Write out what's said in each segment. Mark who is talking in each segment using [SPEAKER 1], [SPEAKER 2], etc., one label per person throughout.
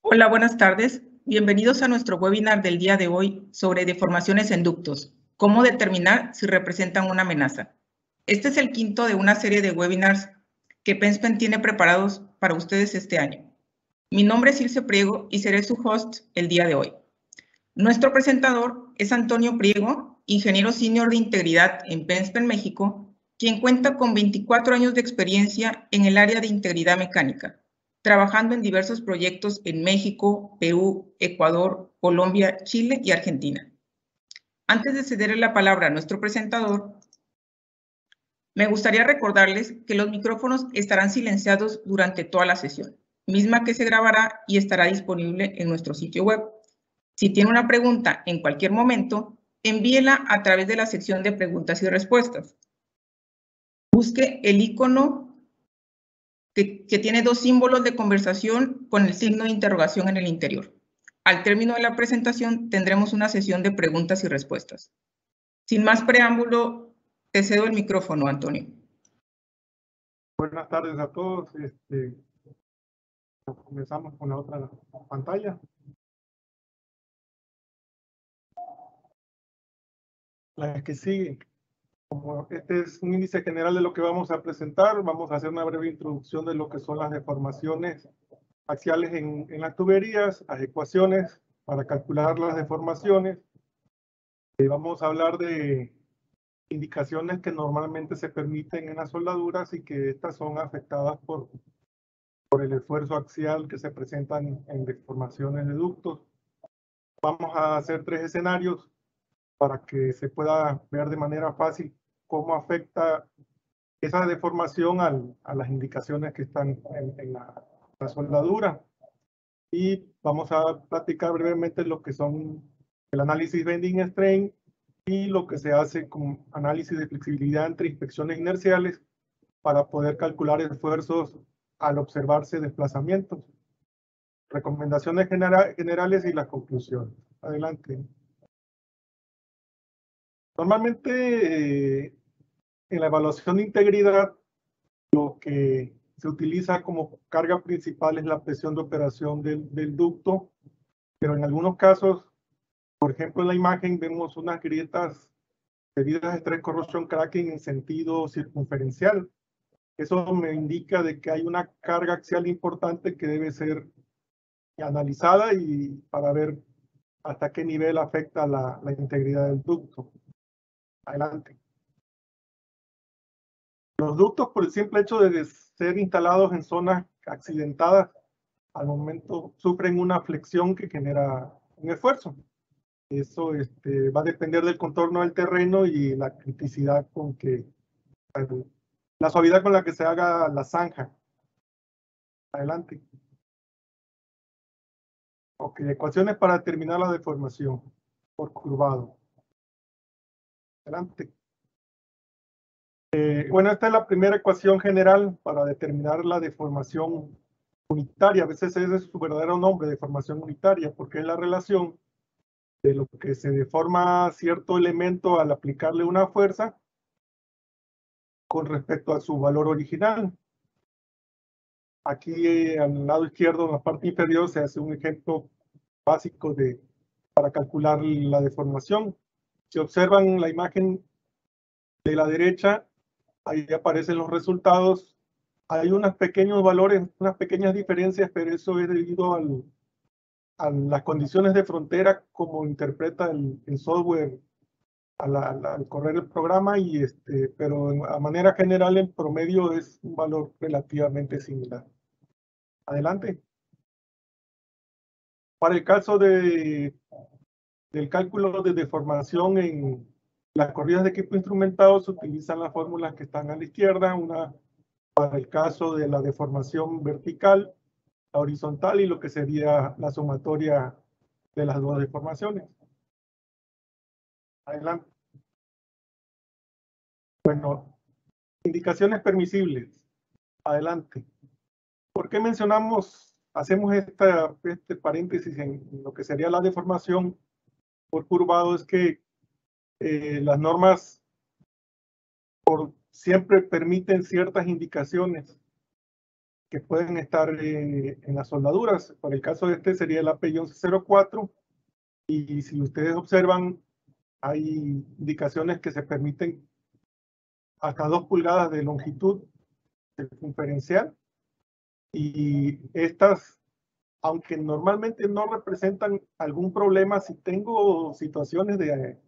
[SPEAKER 1] Hola, buenas tardes. Bienvenidos a nuestro webinar del día de hoy sobre deformaciones en ductos. ¿Cómo determinar si representan una amenaza? Este es el quinto de una serie de webinars que Penspen tiene preparados para ustedes este año. Mi nombre es Ilse Priego y seré su host el día de hoy. Nuestro presentador es Antonio Priego, ingeniero senior de integridad en Penspen México, quien cuenta con 24 años de experiencia en el área de integridad mecánica, trabajando en diversos proyectos en México, Perú, Ecuador, Colombia, Chile y Argentina. Antes de cederle la palabra a nuestro presentador, me gustaría recordarles que los micrófonos estarán silenciados durante toda la sesión, misma que se grabará y estará disponible en nuestro sitio web. Si tiene una pregunta en cualquier momento, envíela a través de la sección de preguntas y respuestas. Busque el icono que tiene dos símbolos de conversación con el signo de interrogación en el interior. Al término de la presentación tendremos una sesión de preguntas y respuestas. Sin más preámbulo, te cedo el micrófono, Antonio.
[SPEAKER 2] Buenas tardes a todos. Comenzamos con la otra pantalla. La que sigue. Como este es un índice general de lo que vamos a presentar, vamos a hacer una breve introducción de lo que son las deformaciones axiales en las tuberías, las ecuaciones para calcular las deformaciones. Vamos a hablar de indicaciones que normalmente se permiten en las soldaduras y que estas son afectadas por el esfuerzo axial que se presentan en deformaciones de ductos. Vamos a hacer tres escenarios para que se pueda ver de manera fácil cómo afecta esa deformación a las indicaciones que están en la soldadura. Y vamos a platicar brevemente lo que son el análisis bending strain y lo que se hace con análisis de flexibilidad entre inspecciones inerciales para poder calcular esfuerzos al observarse desplazamientos. Recomendaciones generales y las conclusiones. Adelante. Normalmente en la evaluación de integridad lo que se utiliza como carga principal es la presión de operación del ducto, pero en algunos casos, por ejemplo en la imagen vemos unas grietas debidas a estrés corrosión cracking en sentido circunferencial. Eso me indica de que hay una carga axial importante que debe ser analizada y para ver hasta qué nivel afecta la integridad del ducto. Adelante. Los ductos, por el simple hecho de ser instalados en zonas accidentadas, al momento sufren una flexión que genera un esfuerzo. Eso va a depender del contorno del terreno y la criticidad con que, la suavidad con la que se haga la zanja. Adelante. Ok, ecuaciones para determinar la deformación por curvado. Adelante. Bueno, esta es la primera ecuación general para determinar la deformación unitaria. A veces ese es su verdadero nombre, deformación unitaria, porque es la relación de lo que se deforma cierto elemento al aplicarle una fuerza con respecto a su valor original. Aquí al lado izquierdo, en la parte inferior, se hace un ejemplo básico para calcular la deformación. Si observan la imagen de la derecha, ahí aparecen los resultados. Hay unos pequeños valores, unas pequeñas diferencias, pero eso es debido a las condiciones de frontera como interpreta el software al correr el programa, pero a manera general el promedio es un valor relativamente similar. Adelante. Para el caso del cálculo de deformación en las corridas de equipo instrumentado se utilizan las fórmulas que están a la izquierda, una para el caso de la deformación vertical, la horizontal y lo que sería la sumatoria de las dos deformaciones. Adelante. Bueno, indicaciones permisibles. Adelante. ¿Por qué hacemos este paréntesis en lo que sería la deformación por curvado? Es que las normas siempre permiten ciertas indicaciones que pueden estar en las soldaduras. Por el caso de este sería el API-1104, y si ustedes observan, hay indicaciones que se permiten hasta 2 pulgadas de longitud circunferencial, y estas, aunque normalmente no representan algún problema, si tengo situaciones de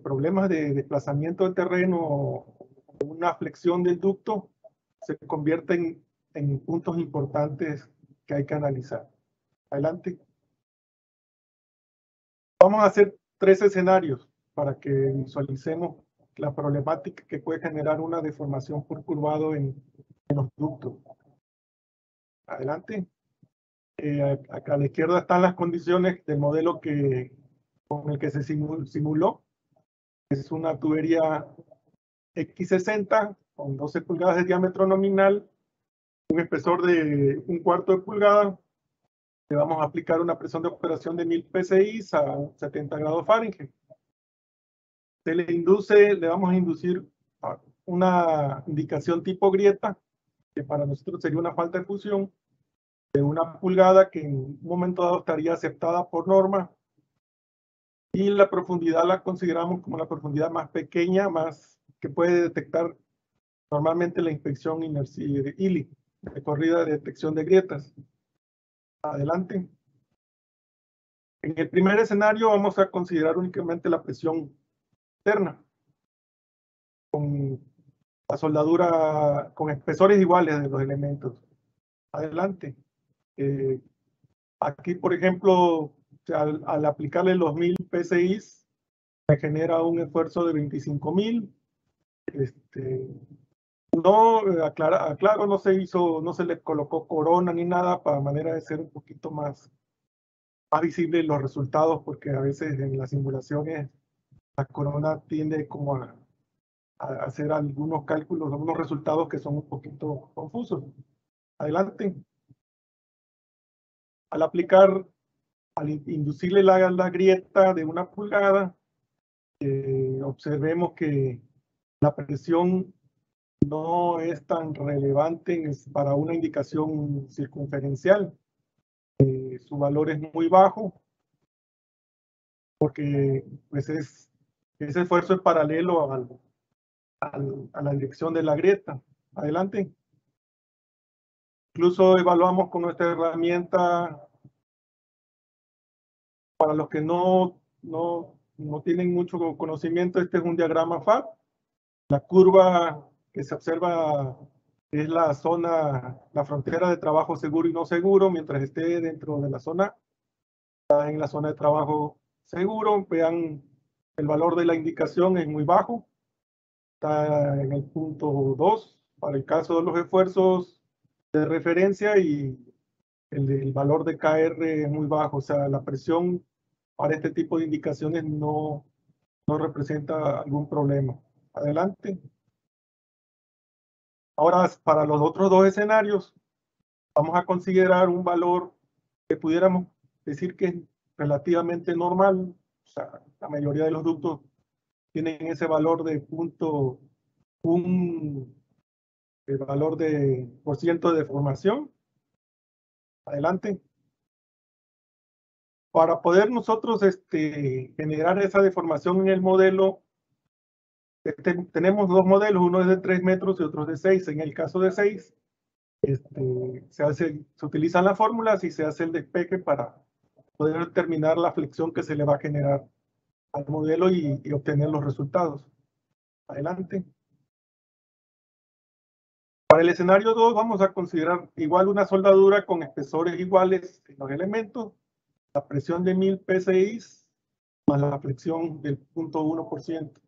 [SPEAKER 2] problemas de desplazamiento de terreno o una flexión del ducto, se convierten en puntos importantes que hay que analizar. Adelante. Vamos a hacer 3 escenarios para que visualicemos la problemática que puede generar una deformación por curvado en los ductos. Adelante. Acá a la izquierda están las condiciones del modelo con el que se simuló. Es una tubería X60 con 12 pulgadas de diámetro nominal, un espesor de 1/4 de pulgada. Le vamos a aplicar una presión de operación de 1000 psi a 70 grados Fahrenheit. Le vamos a inducir una indicación tipo grieta, que para nosotros sería una falta de fusión, de 1 pulgada, que en un momento dado estaría aceptada por norma, y la profundidad la consideramos como la profundidad más pequeña, más que puede detectar normalmente la inspección ILI, de corrida de detección de grietas. Adelante. En el primer escenario vamos a considerar únicamente la presión interna, con la soldadura, con espesores iguales de los elementos. Adelante. Aquí, por ejemplo, al aplicarle los 1000 PSI, me genera un esfuerzo de 25.000. No, aclaro, no se le colocó corona ni nada, para manera de ser un poquito más visibles los resultados, porque a veces en las simulaciones la corona tiende como a hacer algunos cálculos, algunos resultados que son un poquito confusos. Adelante. Al inducirle la grieta de 1 pulgada, observemos que la presión no es tan relevante para una indicación circunferencial. Su valor es muy bajo, porque pues ese esfuerzo es paralelo a la dirección de la grieta. Adelante. Incluso evaluamos con nuestra herramienta, para los que no tienen mucho conocimiento, este es un diagrama FAB. La curva que se observa es la zona, la frontera de trabajo seguro y no seguro. Mientras esté dentro de la zona, está en la zona de trabajo seguro. Vean, el valor de la indicación es muy bajo. Está en el punto 2 para el caso de los esfuerzos de referencia, y el valor de KR es muy bajo. O sea, la presión para este tipo de indicaciones no representa algún problema. Adelante. Ahora, para los otros 2 escenarios, vamos a considerar un valor que pudiéramos decir que es relativamente normal. O sea, la mayoría de los ductos tienen ese valor de el valor de % de deformación. Adelante. Para poder nosotros generar esa deformación en el modelo, tenemos 2 modelos, uno es de 3 metros y otro es de 6. En el caso de 6, se utilizan las fórmulas y se hace el despeje para poder determinar la flexión que se le va a generar al modelo y obtener los resultados. Adelante. Para el escenario 2 vamos a considerar igual una soldadura con espesores iguales en los elementos, la presión de 1000 PSI más la flexión del 0.1%.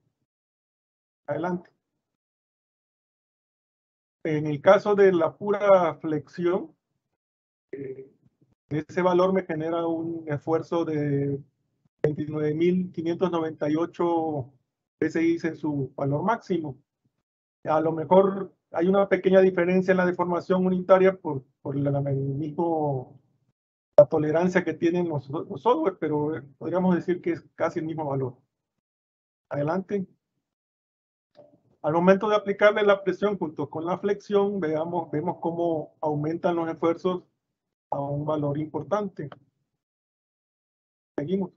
[SPEAKER 2] Adelante. En el caso de la pura flexión, ese valor me genera un esfuerzo de 29.598 PSI en su valor máximo. A lo mejor hay una pequeña diferencia en la deformación unitaria por la tolerancia que tienen los software, pero podríamos decir que es casi el mismo valor. Adelante. Al momento de aplicarle la presión junto con la flexión, vemos cómo aumentan los esfuerzos a un valor importante. Seguimos.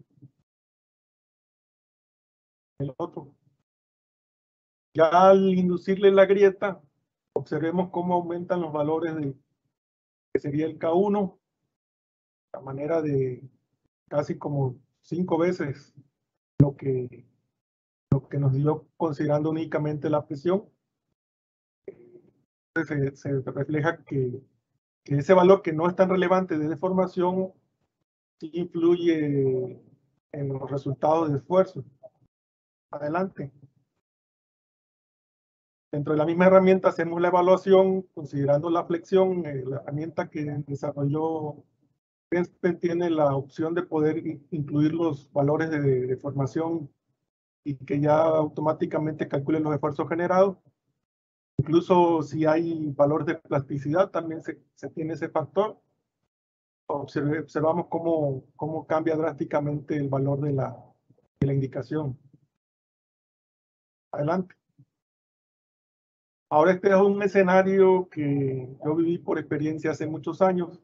[SPEAKER 2] El otro. Ya al inducirle la grieta, observemos cómo aumentan los valores de que sería el K1, a manera de casi como 5 veces lo que nos dio considerando únicamente la presión. Entonces se refleja que ese valor que no es tan relevante de deformación sí influye en los resultados de esfuerzo. Adelante. Dentro de la misma herramienta hacemos la evaluación considerando la flexión. La herramienta que desarrolló PENSPEN tiene la opción de poder incluir los valores de deformación y que ya automáticamente calcule los esfuerzos generados. Incluso si hay valor de plasticidad, también se tiene ese factor. Observamos cómo cambia drásticamente el valor de la indicación. Adelante. Ahora este es un escenario que yo viví por experiencia hace muchos años.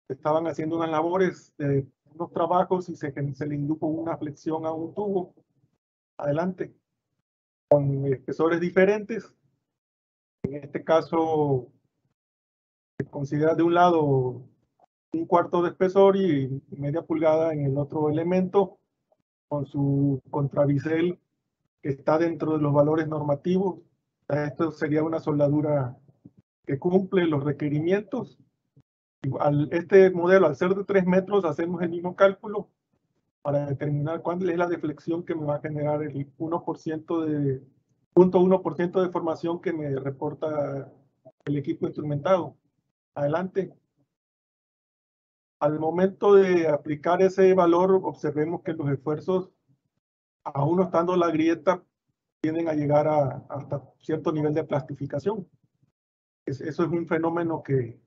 [SPEAKER 2] Estaban haciendo unas labores de unos trabajos y se le indujo una flexión a un tubo. Adelante. Con espesores diferentes. En este caso, se considera de un lado 1/4 de espesor y media pulgada en el otro elemento, con su contrabisel que está dentro de los valores normativos. Esto sería una soldadura que cumple los requerimientos. Este modelo, al ser de 3 metros, hacemos el mismo cálculo para determinar cuál es la deflexión que me va a generar el 0.1% de deformación que me reporta el equipo instrumentado. Adelante. Al momento de aplicar ese valor, observemos que los esfuerzos, aún no estando la grieta, tienden a llegar hasta cierto nivel de plastificación. Eso es un fenómeno que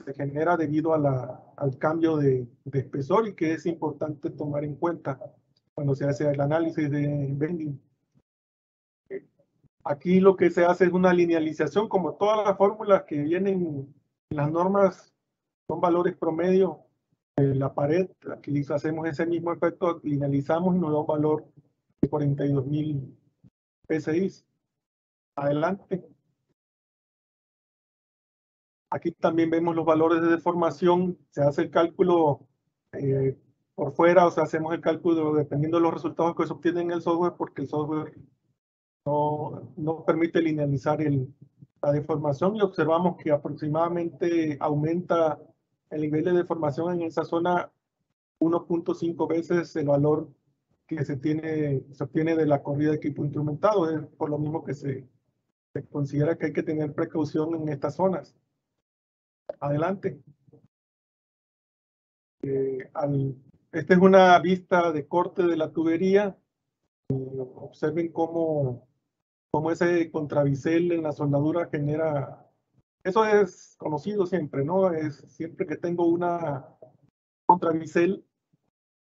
[SPEAKER 2] se genera debido al cambio de espesor y que es importante tomar en cuenta cuando se hace el análisis de bending. Aquí lo que se hace es una linealización, como todas las fórmulas que vienen en las normas, son valores promedio de la pared. Aquí hacemos ese mismo efecto, linealizamos y nos da un valor de 42.000 PSI. Adelante. Aquí también vemos los valores de deformación. Se hace el cálculo por fuera, o sea, hacemos el cálculo dependiendo de los resultados que se obtienen en el software, porque el software no permite linealizar la deformación, y observamos que aproximadamente aumenta el nivel de deformación en esa zona 1.5 veces el valor que se obtiene de la corrida de equipo instrumentado. Es por lo mismo que se considera que hay que tener precaución en estas zonas. Adelante. Esta es una vista de corte de la tubería. Observen cómo ese contrabisel en la soldadura genera. Eso es conocido siempre, ¿no? Siempre que tengo una contrabisel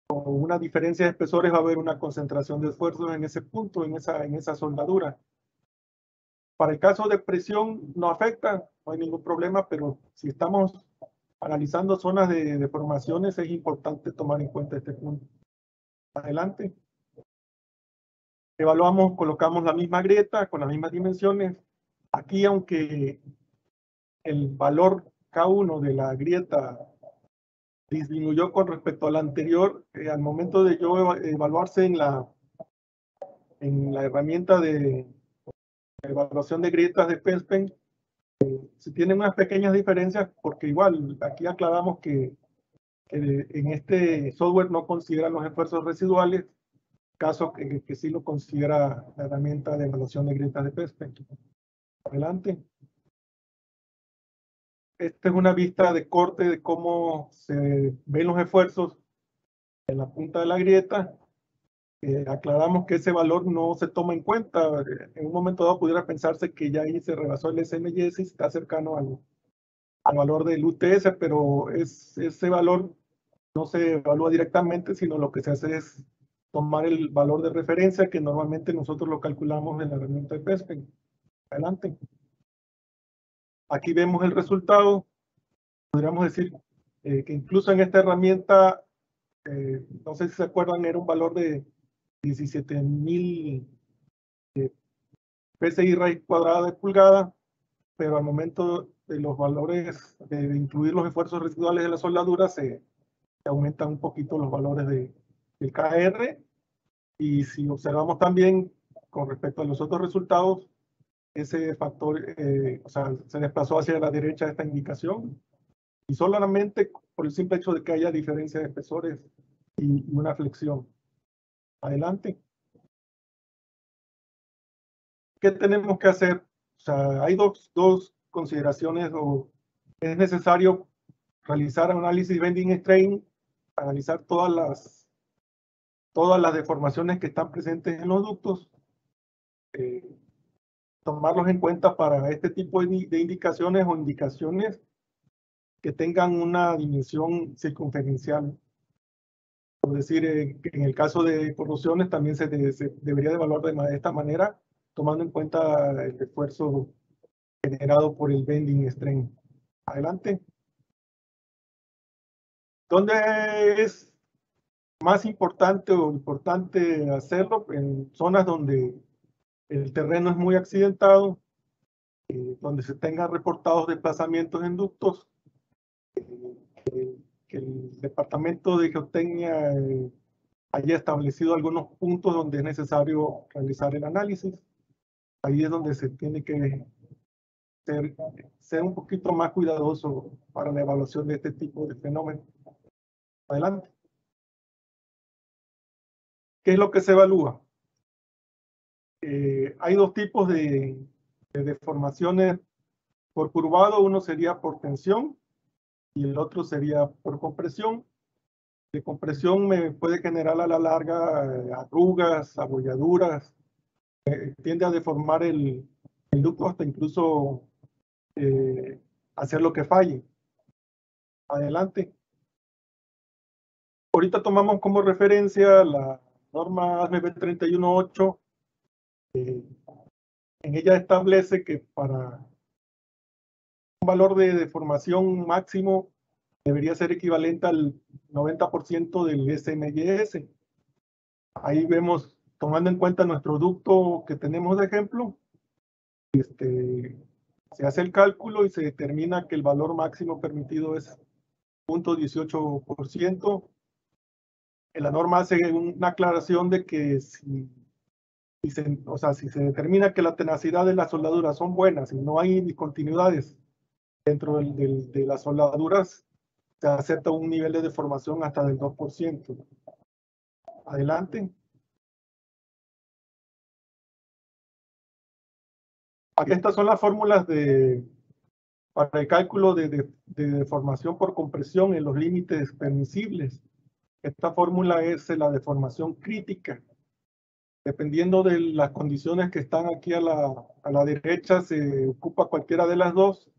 [SPEAKER 2] o una diferencia de espesores, va a haber una concentración de esfuerzos en ese punto, en esa soldadura. Para el caso de presión no afecta, no hay ningún problema, pero si estamos analizando zonas de deformaciones, es importante tomar en cuenta este punto. Adelante. Evaluamos, colocamos la misma grieta con las mismas dimensiones. Aquí, aunque el valor K1 de la grieta disminuyó con respecto a la anterior, al momento de yo evaluarse en la herramienta de evaluación de grietas de PENSPEN, se tienen unas pequeñas diferencias, porque igual aquí aclaramos que en este software no considera los esfuerzos residuales, caso que sí lo considera la herramienta de evaluación de grietas de PENSPEN. Adelante. Esta es una vista de corte de cómo se ven los esfuerzos en la punta de la grieta. Aclaramos que ese valor no se toma en cuenta. En un momento dado pudiera pensarse que ya ahí se rebasó el SMYS y está cercano al valor del UTS, pero ese valor no se evalúa directamente, sino lo que se hace es tomar el valor de referencia que normalmente nosotros lo calculamos en la herramienta de PESPEN. Adelante. Aquí vemos el resultado. Podríamos decir que incluso en esta herramienta, no sé si se acuerdan, era un valor de 17.000 PSI raíz cuadrada de pulgada, pero al momento de los valores, de incluir los esfuerzos residuales de la soldadura, se aumentan un poquito los valores del KR. Y si observamos también con respecto a los otros resultados, ese factor, o sea, se desplazó hacia la derecha esta indicación, y solamente por el simple hecho de que haya diferencia de espesores y una flexión. Adelante. ¿Qué tenemos que hacer? O sea, hay dos consideraciones. Es necesario realizar análisis bending strain, analizar todas las deformaciones que están presentes en los ductos, tomarlos en cuenta para este tipo de indicaciones o indicaciones que tengan una dimensión circunferencial. Por decir, en el caso de corrosiones también se debería de evaluar de esta manera, tomando en cuenta el esfuerzo generado por el bending strain. Adelante. ¿Dónde es más importante hacerlo? En zonas donde el terreno es muy accidentado, donde se tengan reportados desplazamientos en ductos, que el departamento de geotecnia haya establecido algunos puntos donde es necesario realizar el análisis. Ahí es donde se tiene que ser un poquito más cuidadoso para la evaluación de este tipo de fenómenos. Adelante. ¿Qué es lo que se evalúa? Hay dos tipos de deformaciones por curvado. Uno sería por tensión y el otro sería por compresión. De compresión me puede generar a la larga arrugas, abolladuras, tiende a deformar el ducto hasta incluso hacer lo que falle. Adelante. Ahorita tomamos como referencia la norma ASME 318. En ella establece que para un valor de deformación máximo debería ser equivalente al 90% del SMYS. Ahí vemos, tomando en cuenta nuestro ducto que tenemos de ejemplo, se hace el cálculo y se determina que el valor máximo permitido es 0.18%. La norma hace una aclaración de que si se determina que la tenacidad de las soldaduras son buenas y no hay discontinuidades dentro de las soldaduras, se acepta un nivel de deformación hasta del 2%. Adelante. Aquí estas son las fórmulas para el cálculo de deformación por compresión en los límites permisibles. Esta fórmula es la deformación crítica. Dependiendo de las condiciones que están aquí a la derecha, se ocupa cualquiera de las dos.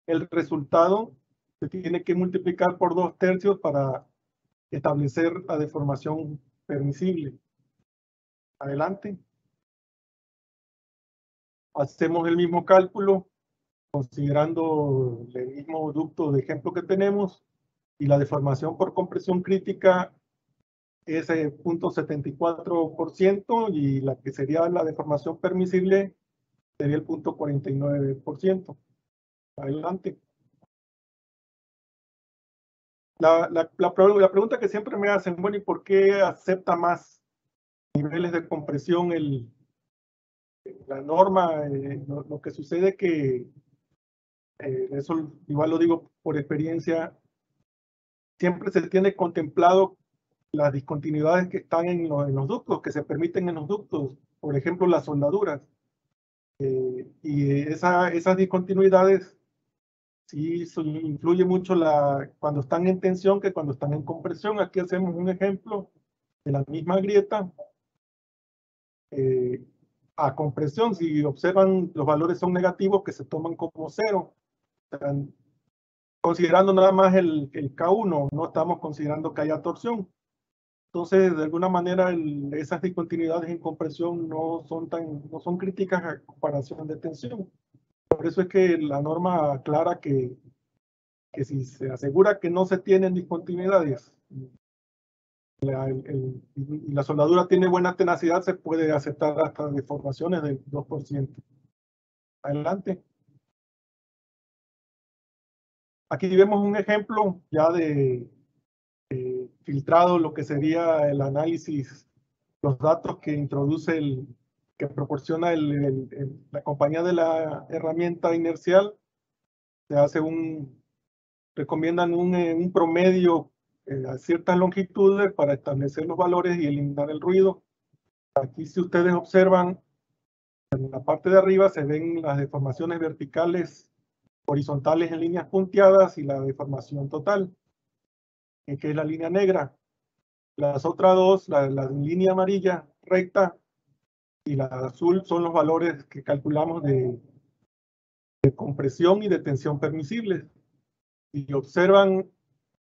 [SPEAKER 2] El resultado se tiene que multiplicar por 2/3 para establecer la deformación permisible. Adelante. Hacemos el mismo cálculo, considerando el mismo ducto de ejemplo que tenemos, y la deformación por compresión crítica es 0.74%, y la que sería la deformación permisible sería el 0.49%. Adelante. La pregunta que siempre me hacen, bueno, ¿y por qué acepta más niveles de compresión la norma? Lo que sucede es que, eso igual lo digo por experiencia, siempre se tiene contemplado las discontinuidades que están en los ductos, que se permiten en los ductos, por ejemplo, las soldaduras. Y esas discontinuidades sí influye mucho cuando están en tensión que cuando están en compresión. Aquí hacemos un ejemplo de la misma grieta. A compresión, si observan, los valores son negativos, que se toman como 0. Considerando nada más el K1, no estamos considerando que haya torsión. Entonces, de alguna manera, esas discontinuidades en compresión no son críticas a comparación de tensión. Por eso es que la norma aclara que si se asegura que no se tienen discontinuidades y la soldadura tiene buena tenacidad, se puede aceptar hasta deformaciones del 2%. Adelante. Aquí vemos un ejemplo ya de filtrado, lo que sería el análisis, los datos que introduce que proporciona la compañía de la herramienta inercial. Se hace recomiendan un promedio a ciertas longitudes para establecer los valores y eliminar el ruido. Aquí, si ustedes observan, en la parte de arriba se ven las deformaciones verticales horizontales en líneas punteadas y la deformación total, que es la línea negra. Las otras dos, la línea amarilla recta y la azul, son los valores que calculamos de compresión y de tensión permisibles. Y observan,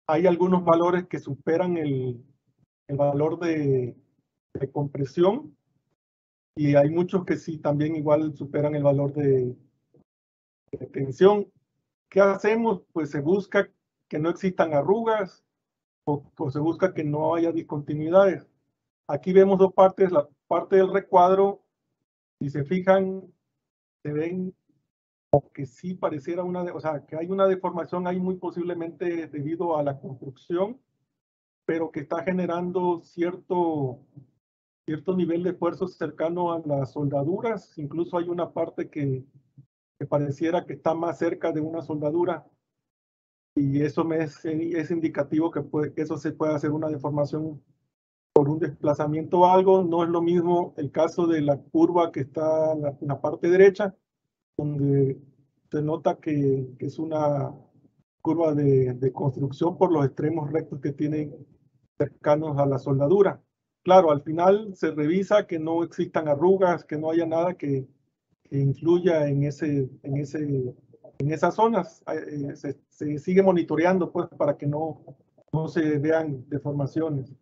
[SPEAKER 2] hay algunos valores que superan el valor de compresión y hay muchos que sí también igual superan el valor de tensión. ¿Qué hacemos? Pues se busca que no existan arrugas o se busca que no haya discontinuidades. Aquí vemos dos partes, la parte del recuadro, si se fijan, se ven que sí pareciera o sea, que hay una deformación ahí muy posiblemente debido a la construcción, pero que está generando cierto nivel de esfuerzo cercano a las soldaduras. Incluso hay una parte que pareciera que está más cerca de una soldadura y eso es indicativo que eso se puede hacer una deformación por un desplazamiento o algo. No es lo mismo el caso de la curva que está en la parte derecha, donde se nota que es una curva de construcción por los extremos rectos que tienen cercanos a la soldadura. Claro, al final se revisa que no existan arrugas, que no haya nada que influya en esas zonas. Se sigue monitoreando pues para que no se vean deformaciones.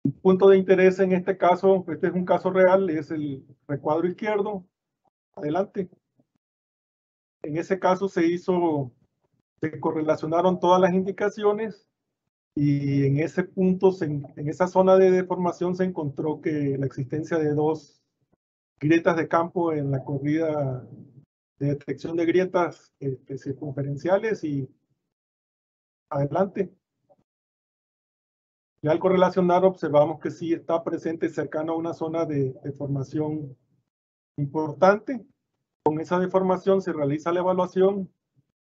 [SPEAKER 2] El punto de interés en este caso, este es un caso real, es el recuadro izquierdo. Adelante. En ese caso se correlacionaron todas las indicaciones y en ese punto, en esa zona de deformación se encontró que la existencia de dos grietas de campo en la corrida de detección de grietas circunferenciales y adelante. Ya al correlacionar observamos que sí está presente cercano a una zona de deformación importante. Con esa deformación se realiza la evaluación.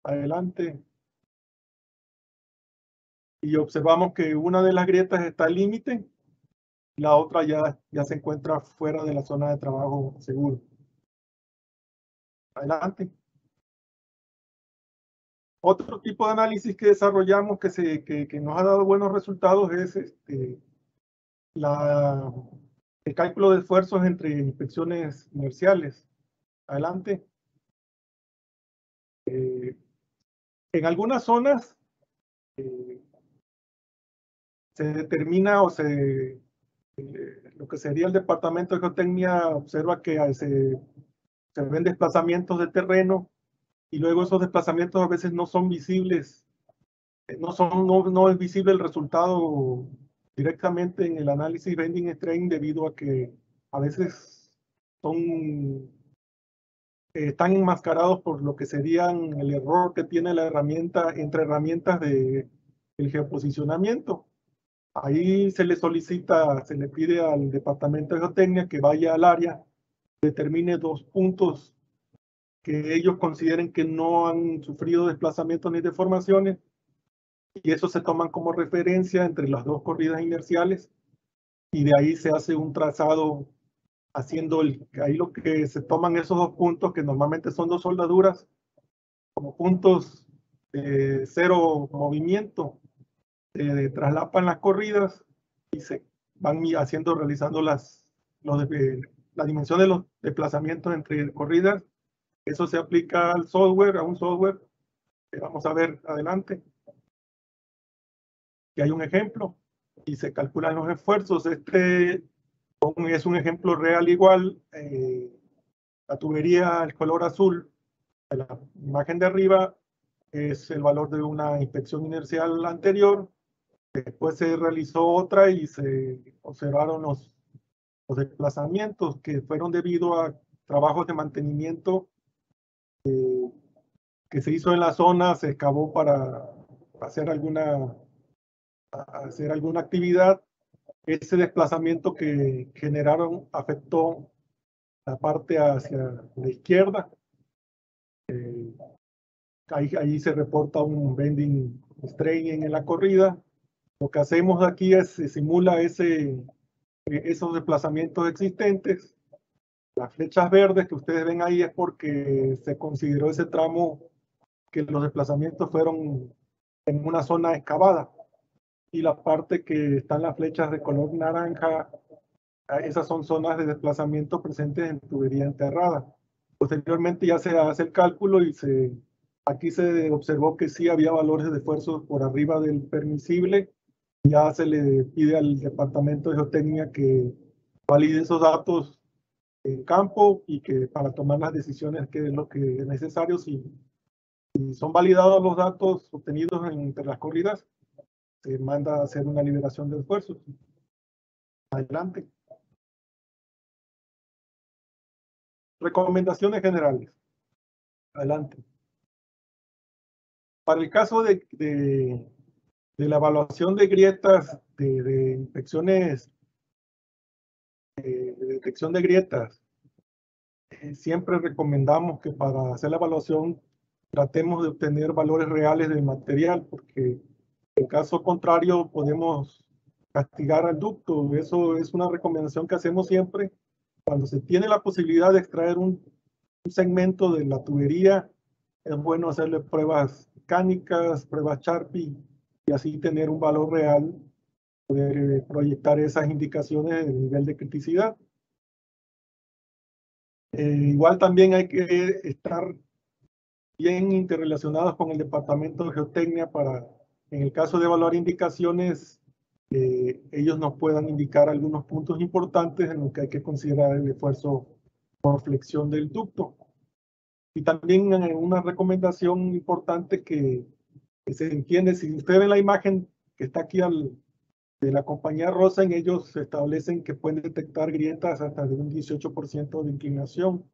[SPEAKER 2] Adelante. Y observamos que una de las grietas está al límite, la otra ya se encuentra fuera de la zona de trabajo seguro. Adelante. Otro tipo de análisis que desarrollamos que nos ha dado buenos resultados es el cálculo de esfuerzos entre inspecciones inerciales. Adelante. En algunas zonas se determina lo que sería el departamento de geotecnia observa que se ven desplazamientos de terreno y luego esos desplazamientos a veces no son visibles, no es visible el resultado directamente en el análisis bending strain debido a que a veces están enmascarados por lo que serían el error que tiene la herramienta entre herramientas del geoposicionamiento. Ahí se le pide al departamento de geotecnia que vaya al área, determine dos puntos que ellos consideren que no han sufrido desplazamientos ni deformaciones, y eso se toman como referencia entre las dos corridas inerciales, y de ahí se hace un trazado ahí lo que se toman esos dos puntos, que normalmente son dos soldaduras, como puntos de cero movimiento, traslapan las corridas y se van realizando la dimensión de los desplazamientos entre corridas. Eso se aplica al software, a un software que vamos a ver adelante. Y hay un ejemplo. y se calculan los esfuerzos. Este es un ejemplo real igual. La tubería, el color azul de la imagen de arriba, es el valor de una inspección inercial anterior. Después se realizó otra y se observaron los desplazamientos que fueron debido a trabajos de mantenimiento que se hizo en la zona. Se excavó para hacer alguna actividad. Ese desplazamiento que generaron afectó la parte hacia la izquierda. Ahí se reporta un bending strain en la corrida. Lo que hacemos aquí es simula esos desplazamientos existentes. Las flechas verdes que ustedes ven ahí es porque se consideró ese tramo que los desplazamientos fueron en una zona excavada. Y la parte que están las flechas de color naranja, esas son zonas de desplazamiento presentes en tubería enterrada. Posteriormente ya se hace el cálculo y aquí se observó que sí había valores de esfuerzo por arriba del permisible. Ya se le pide al Departamento de Geotecnia que valide esos datos en campo y que para tomar las decisiones que es lo que es necesario. Si son validados los datos obtenidos entre las corridas, se manda a hacer una liberación de esfuerzos. Adelante. Recomendaciones generales. Adelante. Para el caso de la evaluación de grietas, de inspecciones, de detección de grietas, siempre recomendamos que para hacer la evaluación tratemos de obtener valores reales del material, porque en caso contrario podemos castigar al ducto. Eso es una recomendación que hacemos siempre. Cuando se tiene la posibilidad de extraer un segmento de la tubería, es bueno hacerle pruebas mecánicas, pruebas Sharpie, y así tener un valor real, poder proyectar esas indicaciones del nivel de criticidad. Igual también hay que estar bien interrelacionados con el Departamento de Geotecnia para, en el caso de evaluar indicaciones, ellos nos puedan indicar algunos puntos importantes en los que hay que considerar el esfuerzo por flexión del ducto. Y también una recomendación importante que se entiende, si usted ve la imagen que está aquí de la compañía Rosen, ellos establecen que pueden detectar grietas hasta de un 18% de inclinación.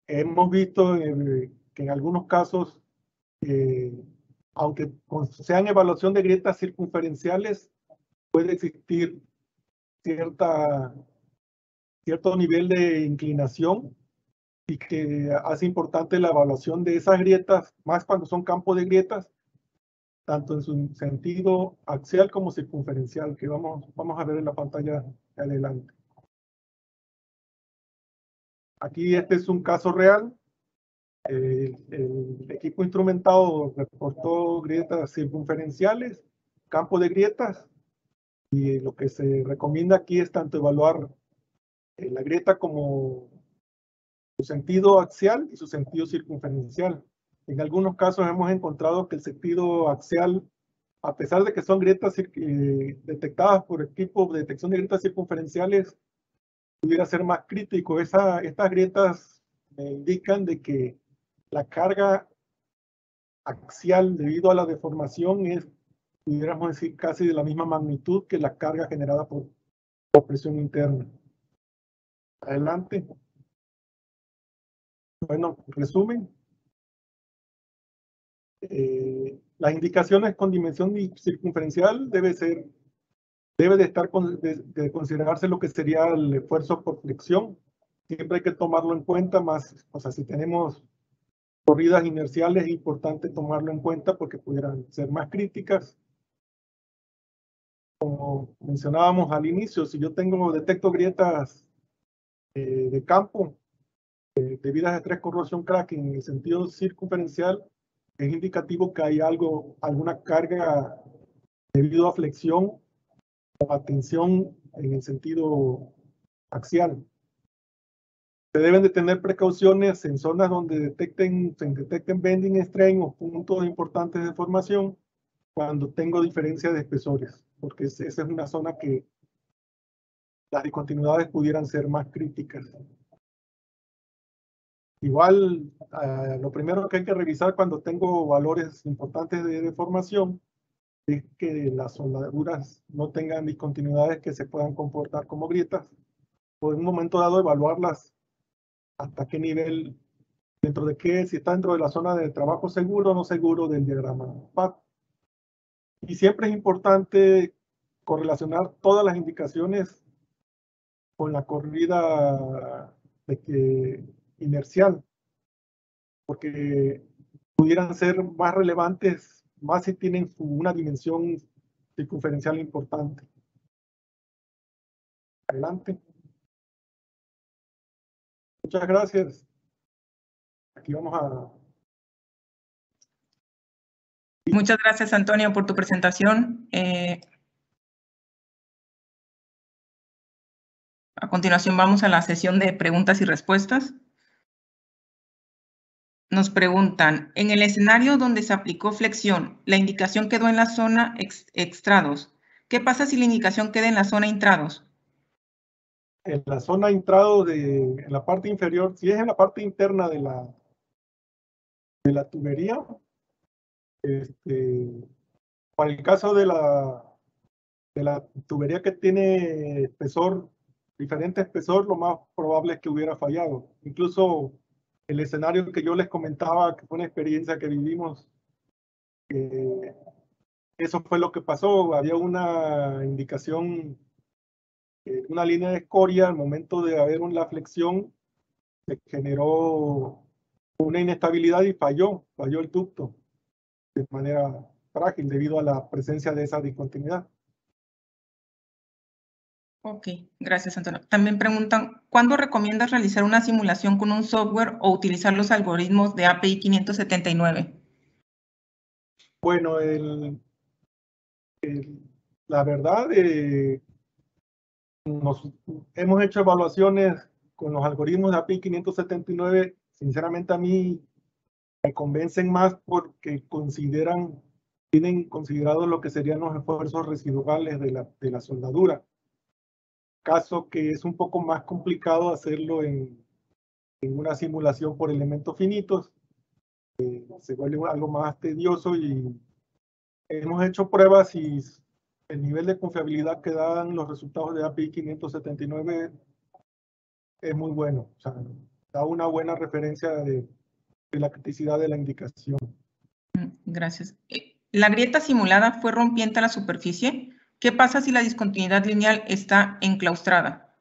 [SPEAKER 2] Hemos visto que en algunos casos, aunque sean evaluación de grietas circunferenciales, puede existir cierto nivel de inclinación y que hace importante la evaluación de esas grietas, más cuando son campos de grietas, tanto en su sentido axial como circunferencial, que vamos a ver en la pantalla de adelante. Aquí este es un caso real. El equipo instrumentado reportó grietas circunferenciales, campo de grietas, y lo que se recomienda aquí es tanto evaluar la grieta como su sentido axial y su sentido circunferencial. En algunos casos hemos encontrado que el sentido axial, a pesar de que son grietas detectadas por equipo de detección de grietas circunferenciales, pudiera ser más crítico. Estas grietas me indican de que la carga axial debido a la deformación es, pudiéramos decir, casi de la misma magnitud que la carga generada por presión interna. Adelante. Bueno, resumen. Las indicaciones con dimensión circunferencial debe de considerarse lo que sería el esfuerzo por flexión. Siempre hay que tomarlo en cuenta, más, o sea, si tenemos corridas inerciales es importante tomarlo en cuenta porque pudieran ser más críticas. Como mencionábamos al inicio, si yo detecto grietas de campo debidas a estrés, corrosión, cracking en el sentido circunferencial, es indicativo que hay alguna carga debido a flexión o a tensión en el sentido axial. Se deben de tener precauciones en zonas donde se detecten bending strain o puntos importantes de formación cuando tengo diferencia de espesores. porque esa es una zona que las discontinuidades pudieran ser más críticas. Igual, lo primero que hay que revisar cuando tengo valores importantes de deformación es que las soldaduras no tengan discontinuidades que se puedan comportar como grietas, o en un momento dado evaluarlas hasta qué nivel, dentro de qué, si está dentro de la zona de trabajo seguro o no seguro del diagrama PAT. Y siempre es importante correlacionar todas las indicaciones con la corrida inercial, porque pudieran ser más relevantes, más si tienen una dimensión circunferencial importante. Adelante. Muchas gracias. Aquí vamos a...
[SPEAKER 1] Muchas gracias, Antonio, por tu presentación. A continuación vamos a la sesión de preguntas y respuestas. Nos preguntan, en el escenario donde se aplicó flexión, la indicación quedó en la zona extrados. ¿Qué pasa si la indicación queda en la zona intrados?
[SPEAKER 2] En la zona intrados, en la parte inferior, si es en la parte interna de la tubería, para el caso de la tubería que tiene espesor, diferente espesor, lo más probable es que hubiera fallado. Incluso el escenario que yo les comentaba, que fue una experiencia que vivimos, eso fue lo que pasó. Había una indicación, una línea de escoria, al momento de haber una flexión, se generó una inestabilidad y falló el ducto de manera frágil debido a la presencia de esa discontinuidad.
[SPEAKER 1] Ok, gracias, Antonio. También preguntan, ¿cuándo recomiendas realizar una simulación con un software o utilizar los algoritmos de API 579?
[SPEAKER 2] Bueno, la verdad, hemos hecho evaluaciones con los algoritmos de API 579. Sinceramente, a mí me convencen más porque tienen considerado lo que serían los esfuerzos residuales de la soldadura. Caso que es un poco más complicado hacerlo en una simulación por elementos finitos. Se vuelve algo más tedioso y hemos hecho pruebas y el nivel de confiabilidad que dan los resultados de API 579 es muy bueno. O sea, da una buena referencia de la criticidad de la indicación.
[SPEAKER 1] Gracias. ¿La grieta simulada fue rompiente a la superficie? ¿Qué pasa si la discontinuidad lineal está enclaustrada?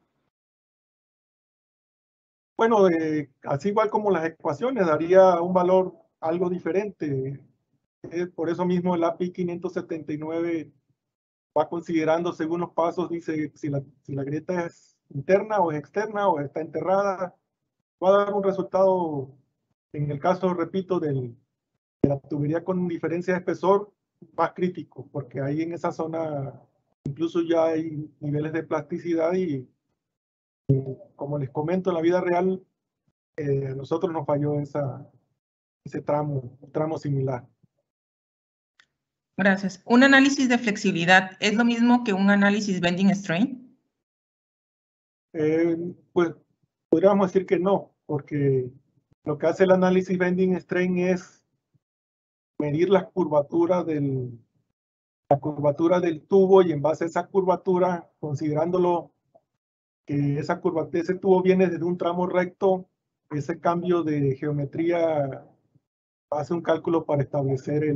[SPEAKER 2] Bueno, así igual como las ecuaciones, daría un valor algo diferente. Por eso mismo el API 579 va considerando según los pasos, dice si la grieta es interna o es externa o está enterrada. Va a dar un resultado, en el caso, repito, de la tubería con diferencia de espesor, más crítico, porque ahí en esa zona incluso ya hay niveles de plasticidad y como les comento, en la vida real, a nosotros nos falló ese tramo similar.
[SPEAKER 1] Gracias. ¿Un análisis de flexibilidad es lo mismo que un análisis bending strain?
[SPEAKER 2] Pues podríamos decir que no, porque lo que hace el análisis bending strain es medir la curvatura del tubo y en base a esa curvatura, considerándolo que ese tubo viene desde un tramo recto, ese cambio de geometría hace un cálculo para establecer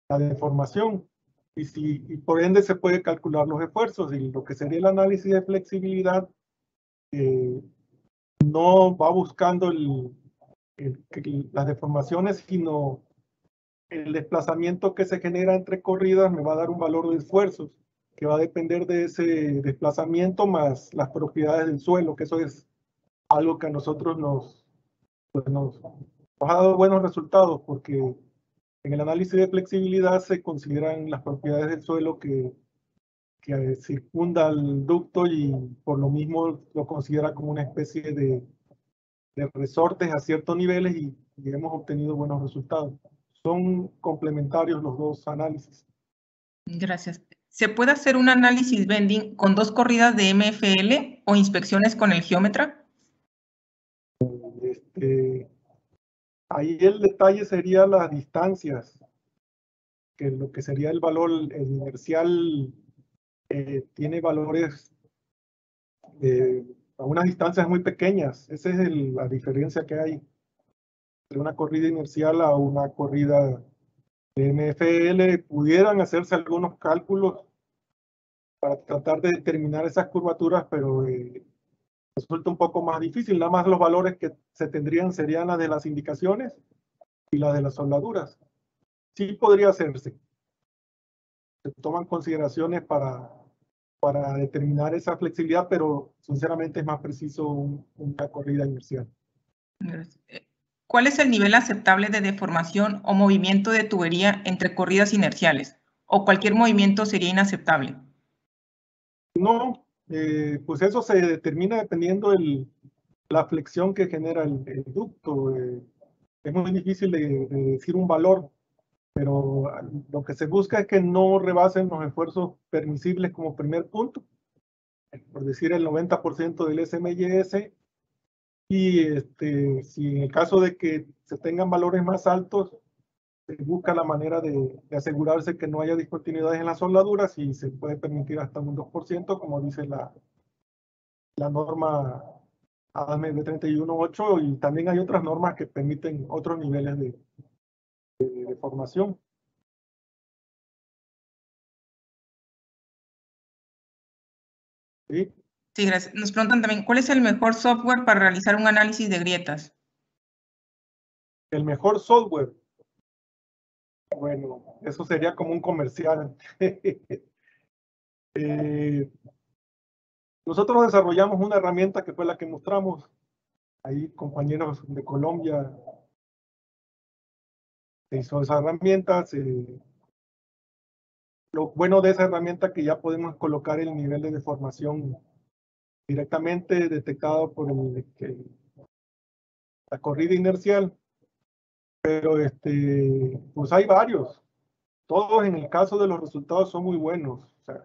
[SPEAKER 2] la deformación y por ende se puede calcular los esfuerzos y lo que sería el análisis de flexibilidad no va buscando las deformaciones, sino el desplazamiento que se genera entre corridas me va a dar un valor de esfuerzos que va a depender de ese desplazamiento más las propiedades del suelo, que eso es algo que a nosotros nos ha dado buenos resultados, porque en el análisis de flexibilidad se consideran las propiedades del suelo que circunda el ducto y por lo mismo lo considera como una especie de resortes a ciertos niveles y hemos obtenido buenos resultados. Son complementarios los dos análisis.
[SPEAKER 1] Gracias. ¿Se puede hacer un análisis bending con 2 corridas de MFL o inspecciones con el geómetra?
[SPEAKER 2] Ahí el detalle sería las distancias, que lo que sería el valor, el inercial tiene valores a unas distancias muy pequeñas. Esa es la diferencia que hay entre una corrida inercial a una corrida de MFL. Pudieran hacerse algunos cálculos para tratar de determinar esas curvaturas, pero resulta un poco más difícil. Nada más los valores que se tendrían serían las de las indicaciones y las de las soldaduras. Sí podría hacerse. Se toman consideraciones para determinar esa flexibilidad, pero sinceramente es más preciso una corrida inercial.
[SPEAKER 1] ¿Cuál es el nivel aceptable de deformación o movimiento de tubería entre corridas inerciales? ¿O cualquier movimiento sería inaceptable?
[SPEAKER 2] No, pues eso se determina dependiendo la flexión que genera el ducto. Es muy difícil de decir un valor, pero lo que se busca es que no rebasen los esfuerzos permisibles como primer punto, por decir el 90% del SMYS, y si en el caso de que se tengan valores más altos, se busca la manera de asegurarse que no haya discontinuidades en las soldaduras y se puede permitir hasta un 2%, como dice la norma ADME de 31.8, y también hay otras normas que permiten otros niveles de deformación. ¿Sí?
[SPEAKER 1] Sí, gracias. Nos preguntan también, ¿cuál es el mejor software para realizar un análisis de grietas?
[SPEAKER 2] El mejor software. Bueno, eso sería como un comercial. Nosotros desarrollamos una herramienta que fue la que mostramos. Ahí compañeros de Colombia se hizo esa herramienta. Lo bueno de esa herramienta es que ya podemos colocar el nivel de deformación directamente detectado por la corrida inercial. Pero pues hay varios. Todos en el caso de los resultados son muy buenos. O sea,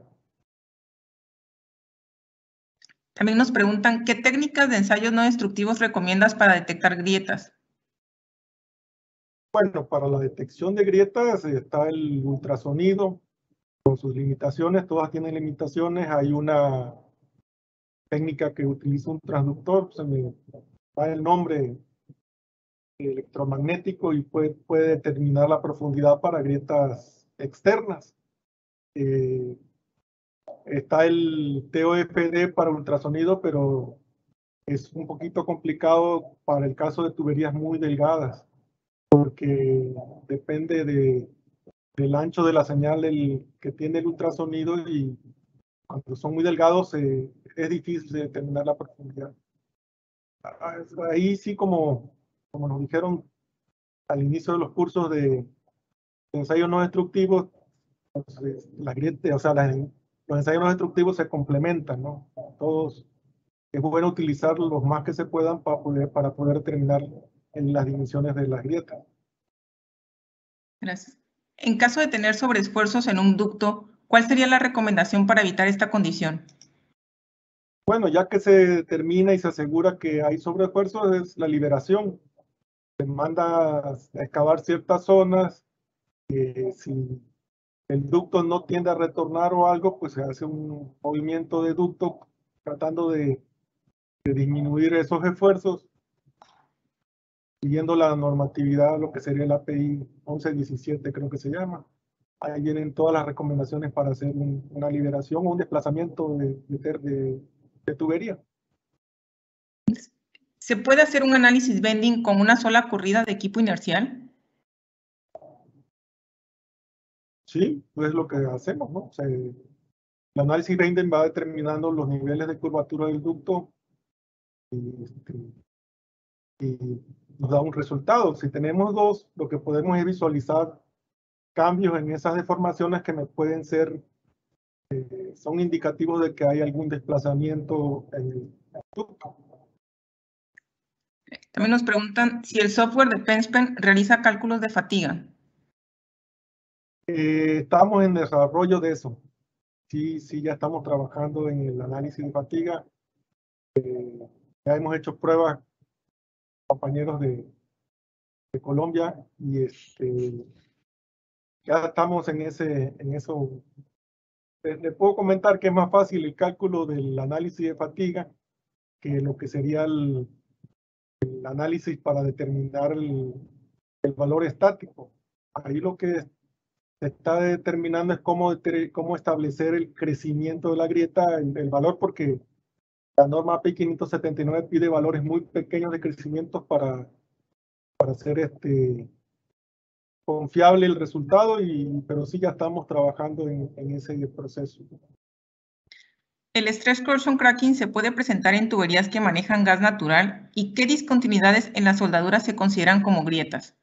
[SPEAKER 1] también nos preguntan, ¿qué técnicas de ensayos no destructivos recomiendas para detectar grietas?
[SPEAKER 2] bueno, para la detección de grietas está el ultrasonido con sus limitaciones. Todas tienen limitaciones. Hay una técnica que utiliza un transductor, se me va el nombre, electromagnético, y puede determinar la profundidad para grietas externas. Está el TOFD para ultrasonido, pero es un poquito complicado para el caso de tuberías muy delgadas, porque depende del ancho de la señal que tiene el ultrasonido, y cuando son muy delgados es difícil determinar la profundidad. Ahí sí, como nos dijeron al inicio de los cursos de ensayos no destructivos, pues, los ensayos no destructivos se complementan, ¿no? Todos, es bueno utilizar los más que se puedan para poder determinar en las dimensiones de las grietas.
[SPEAKER 1] Gracias. En caso de tener sobreesfuerzos en un ducto, ¿cuál sería la recomendación para evitar esta condición?
[SPEAKER 2] Bueno, ya que se determina y se asegura que hay sobreesfuerzos, es la liberación. Se manda a excavar ciertas zonas. Si el ducto no tiende a retornar o algo, pues se hace un movimiento de ducto tratando de disminuir esos esfuerzos, siguiendo la normatividad, lo que sería el API 1117, creo que se llama. Ahí vienen todas las recomendaciones para hacer una liberación o un desplazamiento de tubería.
[SPEAKER 1] ¿Se puede hacer un análisis bending con una sola corrida de equipo inercial?
[SPEAKER 2] Sí, pues es lo que hacemos, ¿no? O sea, el análisis bending va determinando los niveles de curvatura del ducto y nos da un resultado. Si tenemos dos, lo que podemos es visualizar cambios en esas deformaciones que me pueden ser, son indicativos de que hay algún desplazamiento en el ducto.
[SPEAKER 1] También nos preguntan si el software de PenSpen realiza cálculos de fatiga.
[SPEAKER 2] Estamos en desarrollo de eso. sí, ya estamos trabajando en el análisis de fatiga. Ya hemos hecho pruebas, compañeros de Colombia, y ya estamos en eso. Le puedo comentar que es más fácil el cálculo del análisis de fatiga que lo que sería el análisis para determinar el valor estático. Ahí lo que se está determinando es cómo establecer el crecimiento de la grieta, el valor, porque la norma API 579 pide valores muy pequeños de crecimiento para hacer confiable el resultado, pero sí ya estamos trabajando en ese proceso.
[SPEAKER 1] ¿El stress corrosion cracking se puede presentar en tuberías que manejan gas natural? ¿Y qué discontinuidades en las soldaduras se consideran como grietas?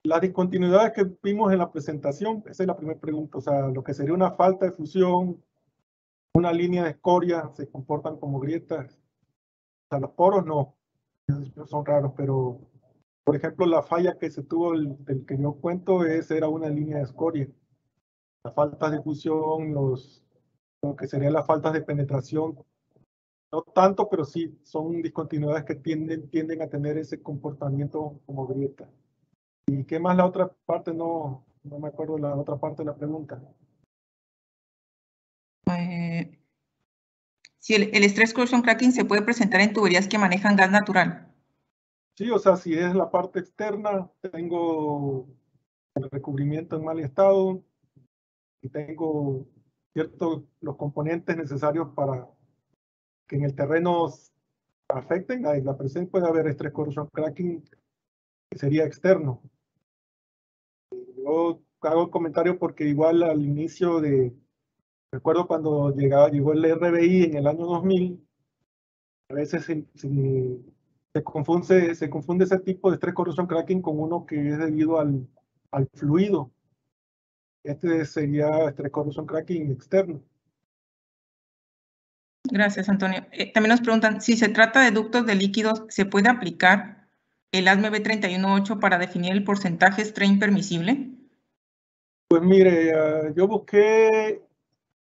[SPEAKER 2] Las discontinuidades que vimos en la presentación, esa es la primera pregunta. O sea, lo que sería una falta de fusión, una línea de escoria, se comportan como grietas. O sea, los poros no, esos son raros, pero por ejemplo, la falla que se tuvo del que yo cuento era una línea de escoria. Las faltas de fusión, lo que serían las faltas de penetración, no tanto, pero sí son discontinuidades que tienden a tener ese comportamiento como grieta. ¿Y qué más la otra parte? No me acuerdo la otra parte de la pregunta.
[SPEAKER 1] Si el stress corrosion cracking se puede presentar en tuberías que manejan gas natural.
[SPEAKER 2] Sí, o sea, si es la parte externa, tengo el recubrimiento en mal estado y tengo los componentes necesarios para que en el terreno afecten a la presencia. Puede haber stress corrosion cracking que sería externo. Yo hago el comentario porque igual al inicio recuerdo cuando llegó el RBI en el año 2000, a veces se confunde ese tipo de stress corrosion cracking con uno que es debido al fluido. Este sería stress corrosion cracking externo.
[SPEAKER 1] Gracias, Antonio. También nos preguntan, si se trata de ductos de líquidos, ¿se puede aplicar el ASME B318 para definir el porcentaje strain permisible?
[SPEAKER 2] Pues mire, yo busqué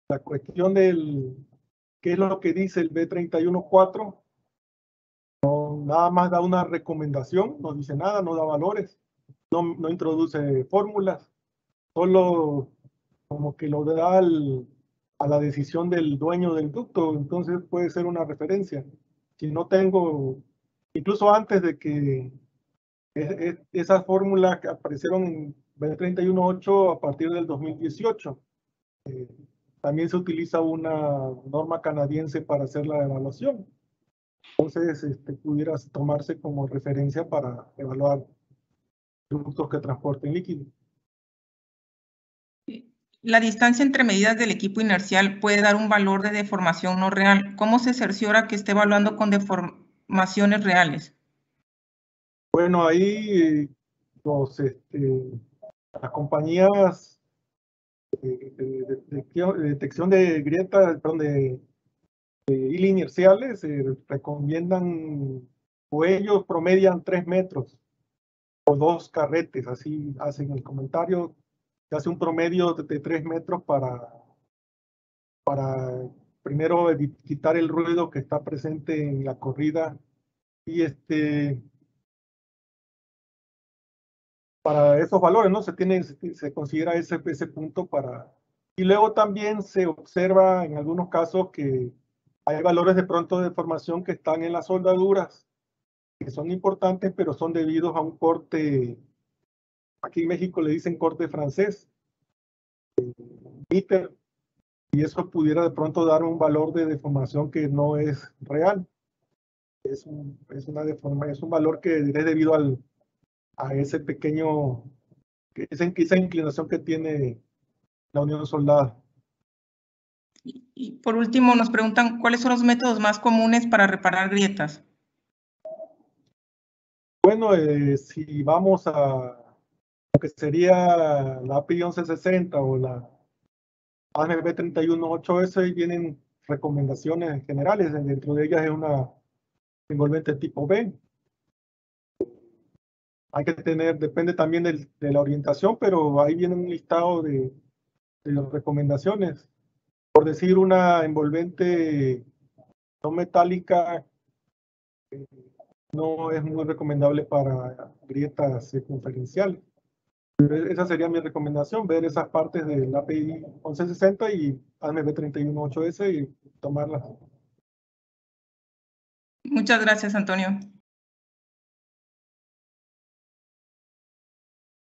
[SPEAKER 2] la cuestión qué es lo que dice el B314. Nada más da una recomendación, no dice nada, no da valores, no introduce fórmulas, solo como que lo da a la decisión del dueño del ducto. Entonces puede ser una referencia. Si no tengo, incluso antes de que esas fórmulas que aparecieron en B318 a partir del 2018, también se utiliza una norma canadiense para hacer la evaluación. Entonces, pudieras tomarse como referencia para evaluar ductos que transporten líquido.
[SPEAKER 1] La distancia entre medidas del equipo inercial puede dar un valor de deformación no real. ¿Cómo se cerciora que esté evaluando con deformaciones reales?
[SPEAKER 2] Bueno, ahí las compañías de detección de grietas, perdón, de hilo inerciales, recomiendan, o ellos promedian 3 metros o 2 carretes, así hacen el comentario. Se hace un promedio de 3 metros para primero quitar el ruido que está presente en la corrida, y para esos valores, ¿no? Se considera ese punto para... Y luego también se observa en algunos casos que hay valores de pronto de deformación que están en las soldaduras, que son importantes, pero son debidos a un corte, aquí en México le dicen corte francés, ITER, y eso pudiera de pronto dar un valor de deformación que no es real. Es un valor que es debido a ese pequeño, esa inclinación que tiene la unión soldada.
[SPEAKER 1] Y por último, nos preguntan, ¿cuáles son los métodos más comunes para reparar grietas?
[SPEAKER 2] Bueno, si vamos a lo que sería la API 1160 o la ANB 318S, vienen recomendaciones generales. Dentro de ellas es una envolvente tipo B. Hay que tener, depende también de la orientación, pero ahí viene un listado de recomendaciones. Por decir, una envolvente no metálica no es muy recomendable para grietas circunferenciales. Esa sería mi recomendación, ver esas partes del API 1160 y AMB 318S y tomarlas.
[SPEAKER 1] Muchas gracias, Antonio.